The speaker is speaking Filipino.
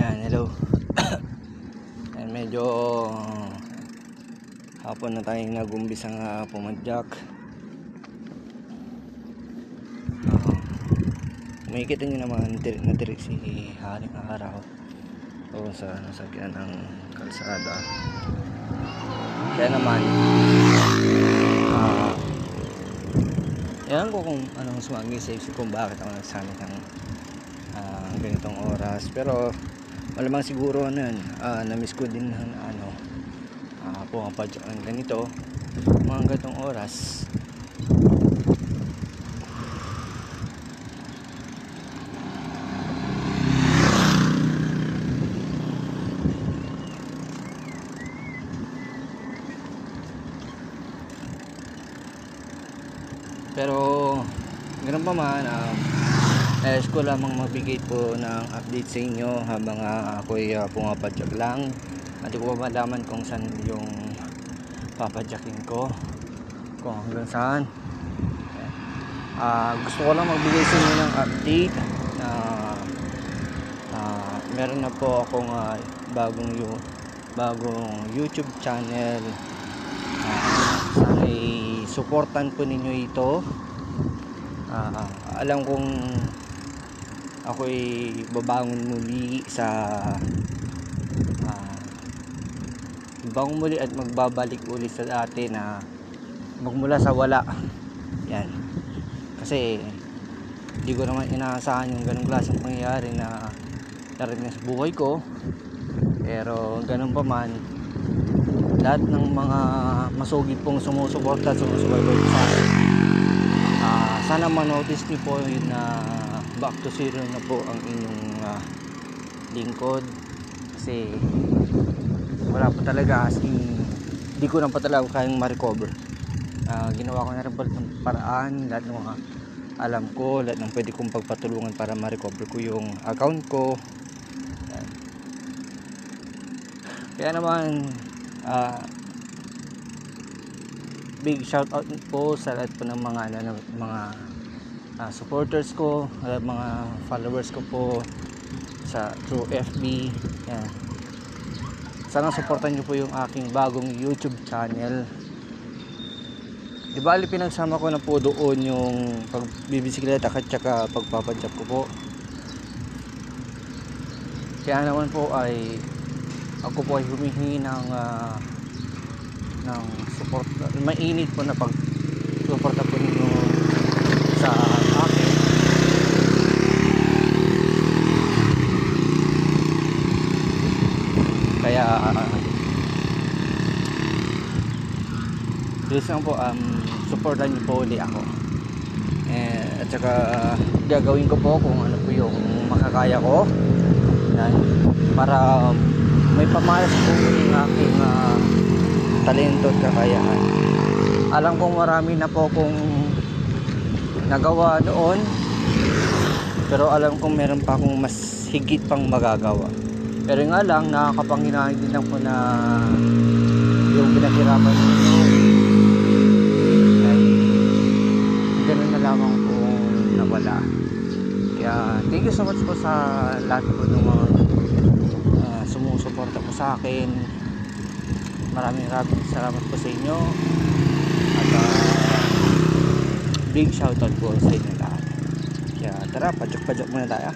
Yan, hello. Yan, medyo hapon na tayong nag-umpisang pumadyak. Makikita nyo naman natirik si Haring Araw o sa nasagyan ng kalsada. Kaya naman ewan ko kung anong sumag-isip kung bakit ako nagsali ng ganitong oras, pero malamang siguro na-miss ko din ng pumapadyak ng ganito mga ganitong oras. Pero ganoon pa man, nais ko lamang magbigay po ng update sa inyo habang ako'y pumapadyak lang. Hindi ko pa malaman kung saan yung papadyakin ko, kung hanggang saan. Gusto ko lang magbigay sa inyo ng update na meron na po akong bagong YouTube channel. Sana'y supportan po ninyo ito. Alam kong ako'y babangon muli at magbabalik ulit sa dati na magmula sa wala. Yan. Kasi hindi ko naman inaasahan yung ganung klaseng pangyayari na narinig sa buhay ko. Pero ganun pa man, lahat ng mga masugid pong sumusuporta at sumusubaybay sa akin, sana manotice niyo po yun na back to zero na po ang inyong lingkod. Kasi wala pa talaga, as in hindi ko na pa talaga kayang ma-recover. Ginawa ko na rin ng paraan, lahat ng mga alam ko, lahat ng pwede kong pagpatulungan para ma-recover ko yung account ko. Yan. Kaya naman big shout out po sa lahat po ng mga supporters ko, mga followers ko po through FB. Yan. Sana supportan niyo po yung aking bagong YouTube channel. Di bali pinagsama ko na po doon yung pagbibisikleta at saka pagpapadyak ko po. Kaya naman po ay ako po ay humihingi ng support, mainit po na pag-suporta po ninyo sa akin. Kaya please lang po, supportan niyo po ulit ako. At saka gagawin ko po kung ano po yung makakaya ko. Yan, para may pamalas po yung aking talento at kakayahan. Alam kong marami na po kong nagawa noon, pero alam kong meron pa akong mas higit pang magagawa. Pero nga lang, nakakapanghinaan din lang po na yung pinaghirapan ninyo ay ganun na lamang po nawala. Kaya thank you so much po sa lahat po ng mga sumusuporta po sa akin. Maraming salamat po sa inyo. At big shoutout po sa inyo lahat. Kaya tara, padyak-padyak muna tayo.